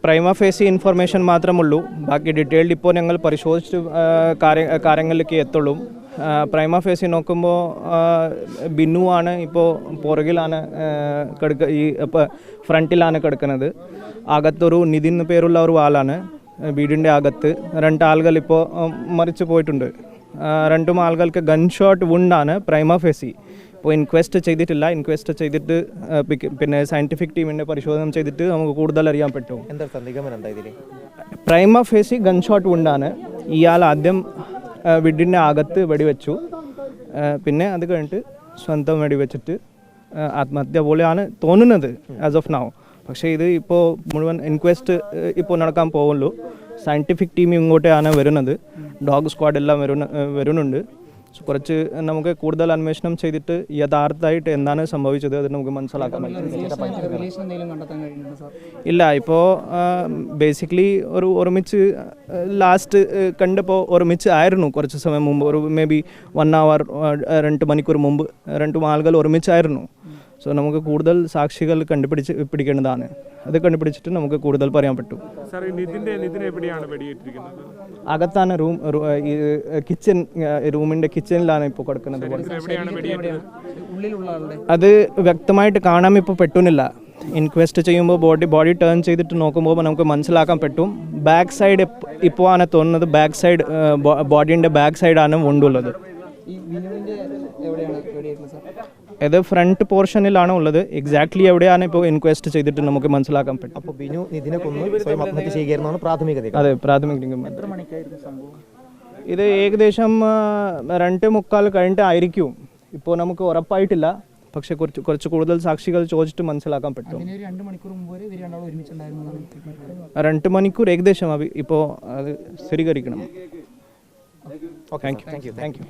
പ്രൈമ ഫേസി information മാത്രമുള്ളൂ. ബാക്കി detailed ഇപ്പോൾ ഞങ്ങൾ പരിശോധിച്ച് കാര്യങ്ങളിലേക്ക് എത്തുള്ളൂ. പ്രൈമ ഫേസി നോക്കുമ്പോൾ ബിന്നു ആണ് ഇപ്പോൾ പുറകിലാണ് ഈ ഫ്രണ്ടിലാണ് കിടക്കുന്നത്. അകത്തൊരു നിതിൻ പേരുള്ള ഒരു ആളാണ് വീടിൻ്റെ അകത്ത്. 2 ആളുകൾ ഇപ്പോൾ മരിച്ചു പോയിട്ടുണ്ട്. 2 ആളുകൾക്ക് ഗൺ ഷോട്ട് വുണ്ടാണ് പ്രൈമ ഫേസി. ഇപ്പോൾ ഇൻക്വസ്റ്റ് ചെയ്തിട്ടില്ല. ഇൻക്വസ്റ്റ് ചെയ്തിട്ട് പിന്നെ സയൻറ്റിഫിക് ടീമിൻ്റെ പരിശോധന ചെയ്തിട്ട് നമുക്ക് കൂടുതൽ അറിയാൻ പറ്റും. പ്രൈമ ഫേസി ഗൺ ഷോട്ട് വുണ്ടാണ്. ഇയാൾ ആദ്യം വീടിൻ്റെ അകത്ത് വെടിവെച്ചു. പിന്നെ അത് കഴിഞ്ഞിട്ട് സ്വന്തം വെടിവെച്ചിട്ട് ആത്മഹത്യ പോലെയാണ് തോന്നുന്നത് ആസ് ഓഫ് നൗ. പക്ഷേ ഇത് ഇപ്പോൾ മുഴുവൻ ഇൻക്വസ്റ്റ് ഇപ്പോൾ നടക്കാൻ പോകുള്ളൂ. സയൻറ്റിഫിക് ടീം ഇങ്ങോട്ടാണ് വരുന്നത്. ഡോഗ് സ്ക്വാഡ് എല്ലാം വരുന്നുണ്ട്. കുറച്ച് നമുക്ക് കൂടുതൽ അന്വേഷണം ചെയ്തിട്ട് യഥാർത്ഥമായിട്ട് എന്താണ് സംഭവിച്ചത് അത് നമുക്ക് മനസ്സിലാക്കാൻ പറ്റും. ഇല്ല, ഇപ്പോൾ ബേസിക്കലി ഒരുമിച്ച് ലാസ്റ്റ് കണ്ടപ്പോൾ ഒരുമിച്ച് ആയിരുന്നു. കുറച്ച് സമയം മുമ്പ് ഒരു മേ ബി 1 hour 2 മണിക്കൂർ മുമ്പ് 2 ആളുകൾ ഒരുമിച്ചായിരുന്നു. സോ നമുക്ക് കൂടുതൽ സാക്ഷികൾ പിടിക്കേണ്ടതാണ്. അത് കണ്ടുപിടിച്ചിട്ട് നമുക്ക് കൂടുതൽ പറയാൻ പറ്റും. അകത്താണ് കിച്ചൺ റൂമിൻ്റെ കിച്ചണിലാണ് ഇപ്പോൾ കിടക്കുന്നത്. അത് വ്യക്തമായിട്ട് കാണാൻ ഇപ്പോൾ പറ്റുന്നില്ല. ഇൻക്വസ്റ്റ് ചെയ്യുമ്പോൾ ബോഡി ടേൺ ചെയ്തിട്ട് നോക്കുമ്പോൾ നമുക്ക് മനസ്സിലാക്കാൻ പറ്റും. ബാക്ക് സൈഡ് ഇപ്പോൾ ആണ് തോന്നുന്നത്. ബാക്ക് സൈഡ് ബോഡീൻ്റെ ബാക്ക് സൈഡാണ് വുണ്ടുള്ളത്. ഇത് ഫ്രണ്ട് പോർഷനിലാണ് ഉള്ളത്. എക്സാക്ട്ലി എവിടെയാണ് ഇപ്പോൾ ഇൻക്വസ്റ്റ് ചെയ്തിട്ട് നമുക്ക് മനസ്സിലാക്കാൻ പറ്റും. അപ്പോൾ ബിനു ഇതിനെ കൊന്ന് സ്വയം ആത്മഹത്യ ചെയ്യുകയായിരുന്നാണ് പ്രാഥമിക. അതെ, പ്രാഥമിക നിഗമനം. ഇത് ഏകദേശം 2:45 കഴിഞ്ഞിട്ടായിരിക്കും. ഇപ്പോൾ നമുക്ക് ഉറപ്പായിട്ടില്ല. പക്ഷെ കുറച്ച് കൂടുതൽ സാക്ഷികൾ ചോദിച്ചിട്ട് മനസ്സിലാക്കാൻ പറ്റും. 2 മണിക്കൂർ ഏകദേശം ഇപ്പോൾ അത് സ്ഥിരീകരിക്കണം. Thank you.